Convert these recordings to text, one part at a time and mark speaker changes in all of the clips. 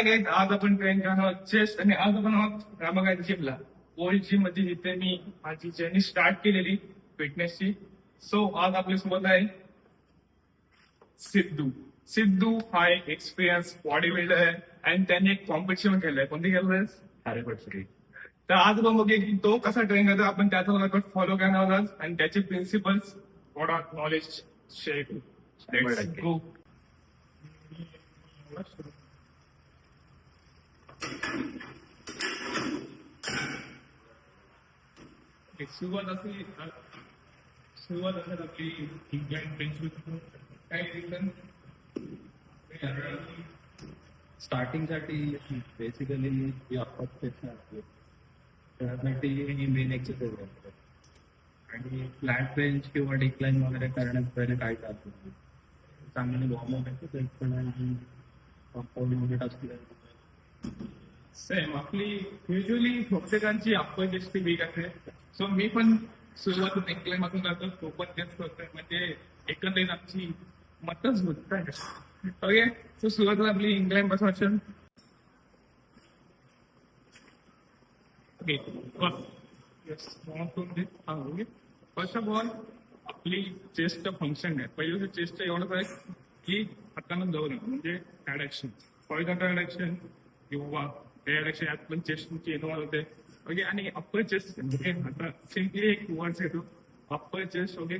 Speaker 1: Hi guys, आज आपण train करणार चेस्ट आणि आज आपण आहोत रामागायत जिमला. ओल्ड जिम मध्ये जिथे मी माझी जर्नी स्टार्ट केलेली फिटनेसची. सो आज आपल्यासोबत आहे सिद्धू. सिद्धू हा एक एक्सपिरियन्स बॉडी बिल्डर आहे आणि त्याने एक कॉम्पिटिशन केलंय. कोणती केलंय?
Speaker 2: अरे पटसरी.
Speaker 1: तर आज आपण बघूया की तो कसा ट्रेन करतो. आपण त्याचा वर्कआउट फॉलो करणार आहोत आणि त्याचे प्रिन्सिपल्स थोडा नॉलेज शेअर करू. Let's go. सुरुवात असतात आपली इंग्लंड बेंच काय रिझन
Speaker 2: स्टार्टिंग साठी बेसिकली आपत्ती त्यासाठी मेन एक्सरसाइज करतात आणि फ्लॅट बेंच किंवा डिक्लाइन वगैरे करण्यात पहिले काय चालतं चांगले वॉर्मअप आहे कंपाऊंड युनिट असल्या
Speaker 1: सेम आपली युजली प्रत्येकांची अप्पर चेस्ट वीक असते. सो मी पण सुरुवात इंक्लाइन पासून करतो, तो पण तेच करतोय. म्हणजे एकंदरीत आमची मतच होत आहे. ओके, सो सुरुवातीला आपली इंक्लाइन पासून असेल. Okay, okay. First of all आपली चेस्टचं फंक्शन आहे. पहिलं चेस्टचं एवढंच आहे की हातानं जवळ म्हणजे ऍडॅक्शन, हॉरिझॉन्टल ऍडॅक्शन किंवा ऍडॅक्शन यात पण चेस्टची इन्व्हॉल्व होते. ओके, आणि अप्पर चेस्ट ओके. आता सिम्पली एक वर्ड्स येतो upper chest. Okay,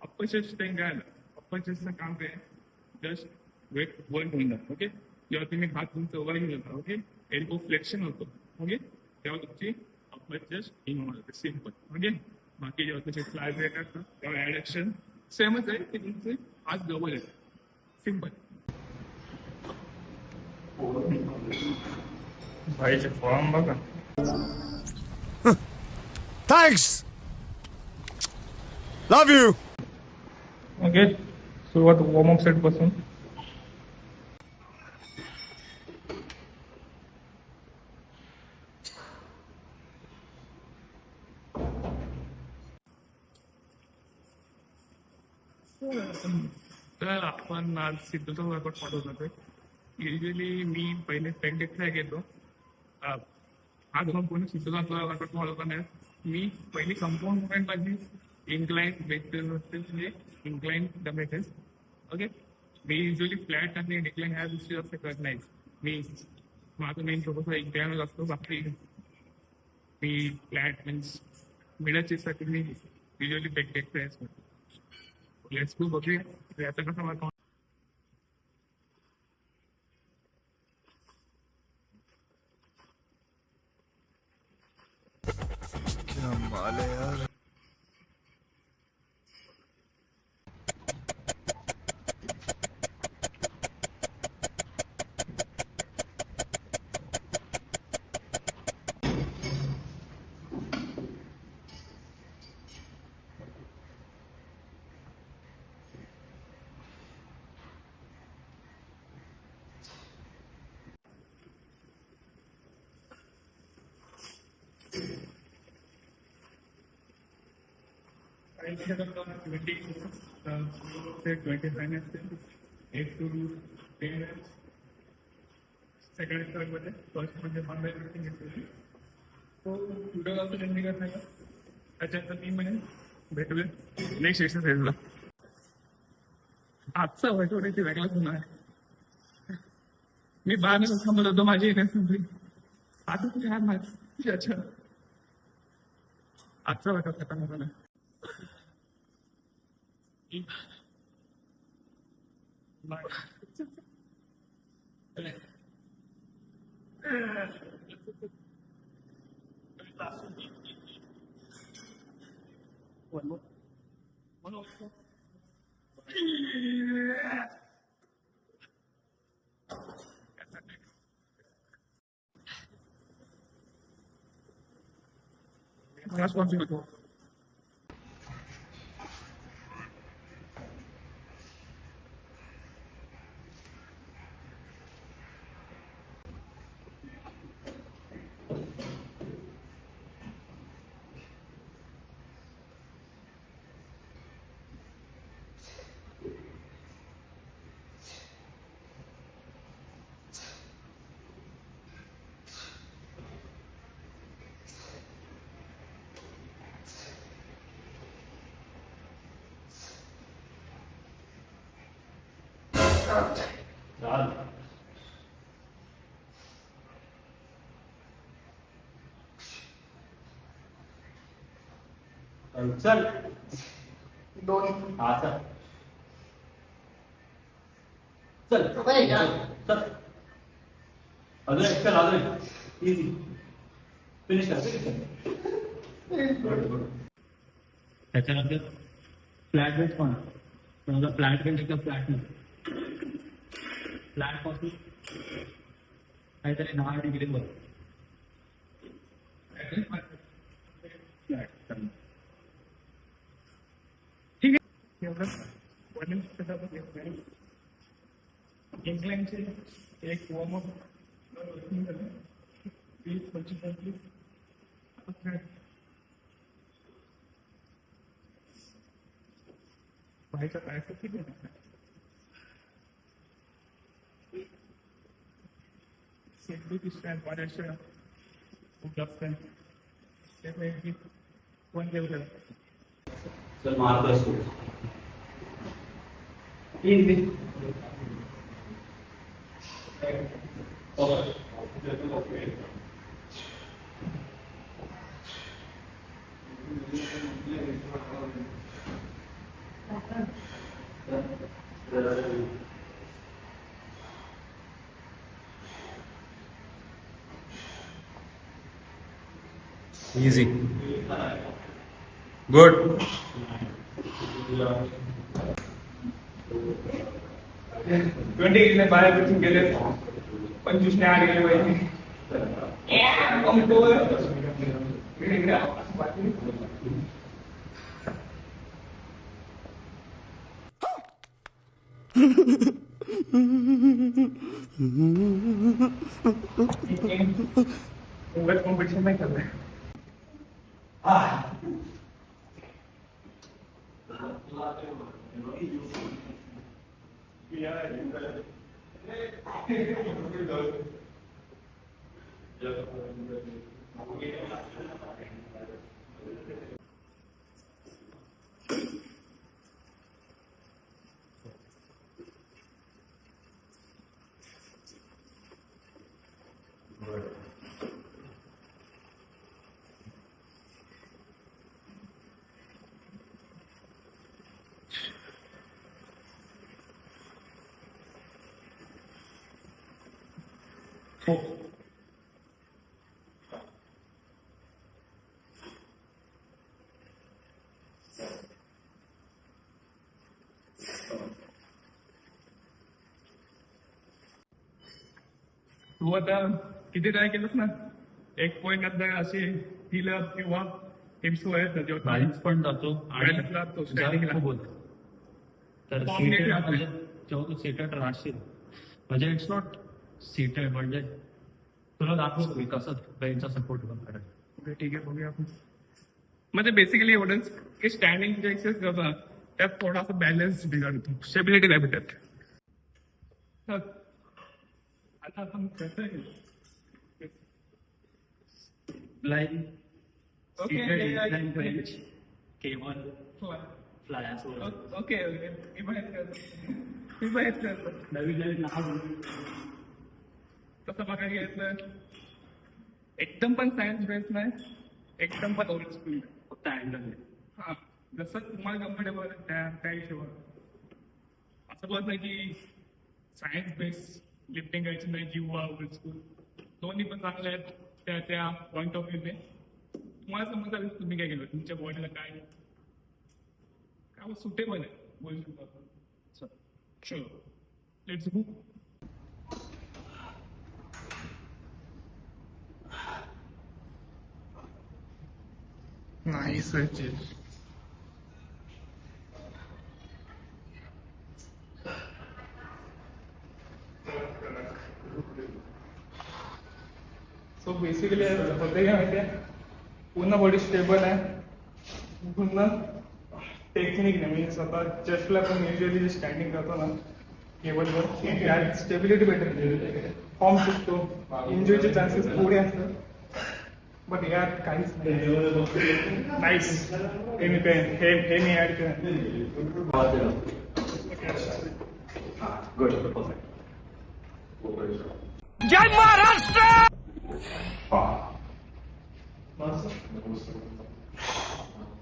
Speaker 1: upper chest काय आलं, अप्पर चेस्टचं काम काय जस्ट वेट वर घेऊन जातं. ओके, जेव्हा तुम्ही हात तुमचं वर घेऊन जाता ओके, एल्बो फ्लेक्शन होतो. ओके, तेव्हा तुमची अप्पर चेस्ट इन्व्हॉल्व होते. सिम्पल. ओके, बाकी जेव्हा तुमचे फ्लाय ब्रेक असतं तेव्हा ऍडॅक्शन सेमच आहे की तुमचे हात जवळ येतात. सिम्पल. भाईचे फॉर्म बघा.
Speaker 3: Thanks. Love you.
Speaker 1: ओके, सुरुवात वॉर्मअप सेट पासून. तर आपण आज सिद्धूचा वर्कआउट फॉलो करतोय. युजली मी पहिले पेंडेक्सला घेतो. आज आपण कोणी सिद्धूचा वर्कआउट फॉलो करणार. मी पहिली कंपाऊंड मुवमेंट माझी इन्क्लाइन बेसिस म्हणजे इन्क्लाइन डबेटेस. ओके, मी युजली फ्लॅट आणि डिक्लाइन ह्या गोष्टी जास्त करत नाही. मी माझं मेन फोकस इन्क्लाइनच असतो. बाकी मी फ्लॅट मीन्स मिडल चेस्टसाठी मी युजली बेक एक्सरसाइज करतो. लेट्स गो बघूया याचा कसा वर्कआउट.
Speaker 3: क्या माल है यार.
Speaker 1: सेकंड स्टार्ट मध्ये फर्स्ट म्हणजे बांधायची घेतलेली. तो व्हिडिओ जातो त्यांनी करण्याचा. त्याच्यानंतर मी म्हणजे भेटूया नेक्स्ट एक्सरसाइजला. आजचा वर्कआउट वेगळाच होणार. मी 12 मिनिट थांबत होतो माझी संपली. आता कुठे आहे माझी. अच्छा, आजचा वर्कआउट खतरनाक झाला. Responsibility.
Speaker 2: चल
Speaker 4: दोन
Speaker 2: हा चल चल चल अजून एक चल अजून इझी फिनिश कर त्याच्यानंतर फ्लॅट बेंच पण समजा फ्लॅट बेंच एकदम फ्लॅट नाही फ्लॅट पासून काहीतरी 10 डिग्री वर फ्लॅट
Speaker 1: ठीक आहे एवढं वॉल्यूम सेटअप इंक्लाइनचे एक वॉर्मअप 20-25 व्हायचं काय असं किती सेफ्टी स्टँड वाढायचं खूप जास्त आहे त्यामुळे वन लेवल
Speaker 2: चल मारतो असतो
Speaker 3: Easy. Good.
Speaker 1: 20 ने बाहेर पिचून गेले 25 ने आड गेले पाहिजे कॉम्पिटिशन नाही करणार हो तू आता किती ट्राय केलंस ना एक पॉइंट आता असे हिल किंवा हिप्स आहेत जेव्हा
Speaker 2: बॅलन्स पण जातो आणि
Speaker 1: Balance लागतो,
Speaker 2: जरा
Speaker 1: standing
Speaker 2: खूप होतं. तर
Speaker 1: Form नीट
Speaker 2: seated
Speaker 1: राहतो.
Speaker 2: म्हणजे जेव्हा तू सीटेड राहशील म्हणजे इट्स नॉट सीटेड म्हणजे तुला दाखवतो मी कसं ब्रेनचा सपोर्ट करायचा
Speaker 1: ओके ठीक आहे बघूया आपण म्हणजे बेसिकली एवढंच की स्टँडिंग जे एक्सरसाइज करतो त्यात थोडासा बॅलन्स बिघडतो स्टेबिलिटी नाही भेटत तर आता आपण करतोय
Speaker 2: line
Speaker 1: Okay,
Speaker 2: seated
Speaker 1: yeah, yeah,
Speaker 2: incline
Speaker 1: yeah.
Speaker 2: Bench cable fly असं
Speaker 1: ओके ओके मी पण हेच करतो मी पण हेच करतो
Speaker 2: नवीन नवीन नाव
Speaker 1: तसं बघायला घेतलं एकदम पण सायन्स बेस नाही एकदम पण ओल्ड स्कूल
Speaker 2: फक्त अँगल
Speaker 1: हा जसं तुम्हाला कम्फर्टेबल आहे त्या हिशोबाने असं बोलत नाही की सायन्स बेस लिफ्टिंग करायची नाही किंवा ओल्ड स्कूल दोन्ही पण चांगले आहेत त्या त्या पॉईंट ऑफ व्ह्यूने तुम्हाला समजा तुम्ही काय केलं तुमच्या बॉडीला काय काय सुटेबल आहे बोलू शकतो आपण शुअर लेट्स गो नाही सर सो बेसिकली होते काय माहिती आहे पूर्ण बॉडी स्टेबल आहे पूर्ण टेक्निक नाही मी स्वतः चेस्टला पण युजली जे स्टँडिंग करतो ना केबलवर त्यात स्टेबिलिटी भेटत फॉर्म सुटतो इंजुरीचे चान्सेस थोडे असतात बट यात काहीच नाही नाईस हे मी ऍड केलं
Speaker 4: Good. Perfect.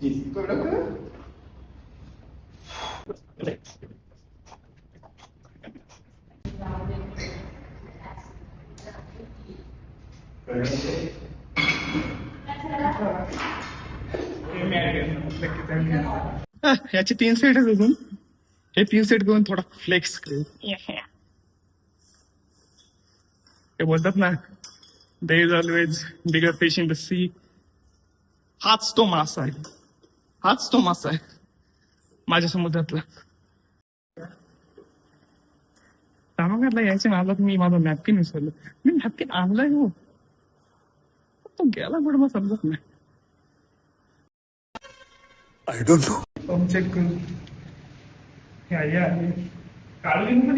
Speaker 4: Easy. Good. Okay.
Speaker 1: याचे 3 सेट आहेत अजून. हे 3 सेट करून थोडा फ्लेक्स करू. ते बोलतात ना, there is always bigger fish in the sea. हाच तो मासा आहे. हाच तो मासा आहे माझ्या समुद्रातला. सामान्यातला यायच्या नादात मी माझा नॅपकिन विसरलो. मी नॅपकिन आणलाय हो, तो गेला कुठं मग समजत नाही.
Speaker 3: I don't know.
Speaker 1: Hum check करू. या काढली पण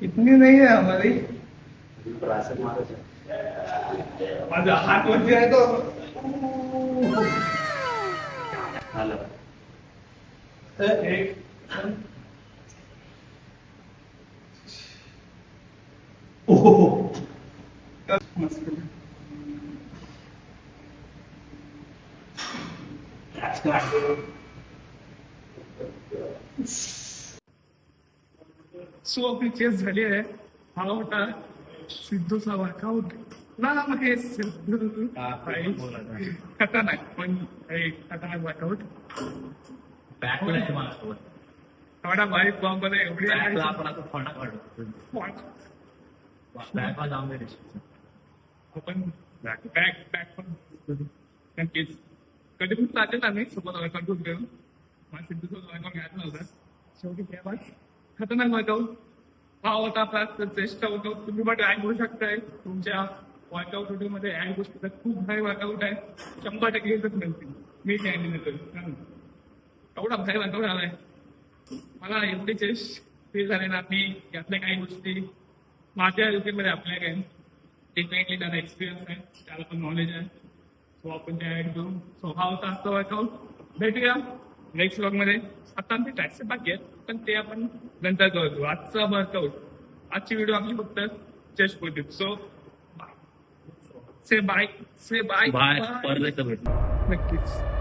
Speaker 1: इतनी नहीं है हमारी. माझा हात वरती आहे तो. एक मस्त. सो आपली चेस झाली आहे. हा होता सिद्धूचा वर्कआउट. ना हे सिद्धू खतरनाक, पण खतरनाक वर्कआउट. थोडा बारीक बॉम्ब एवढी पण बॅक पण नक्कीच कधी पण चालेल आम्ही सोबत वर्कआउट करून. मला सिद्धूचा वर्कआउट घ्यायचा नव्हता. शेवटी तेव्हाच खतरनाक वर्कआउट. हा होता आपला चेस्ट वर्कआउट. तुम्ही पण ऍड करू शकताय तुमच्या वर्कआउट रुटीन मध्ये. ऍड करू शकता. खूप भारी वर्कआउट आहे. 100% येतच मिळतील. मी ते ऍड करतो. एवढा भारी वर्कआउट आलाय. मला एवढी चेस्ट फील झाले ना. मी यातल्या काही गोष्टी माझ्या रुटीन मध्ये आपल्या काय डेफिनेटली त्याला एक्सपिरियन्स आहे, त्याला पण नॉलेज आहे. सो आपण ते ऍड करू. सो हा होता आजचा वर्कआउट. भेटूया नेक्स्ट ब्लॉग मध्ये. आता आमचे टॅक्सी बाकी आहेत, पण ते आपण नंतर करतो. आजचा वर्कआउट, आजची व्हिडिओ आपली फक्त चेस्ट होती. So bye. Say bye.
Speaker 2: परत एकदा भेटू.
Speaker 1: नक्कीच.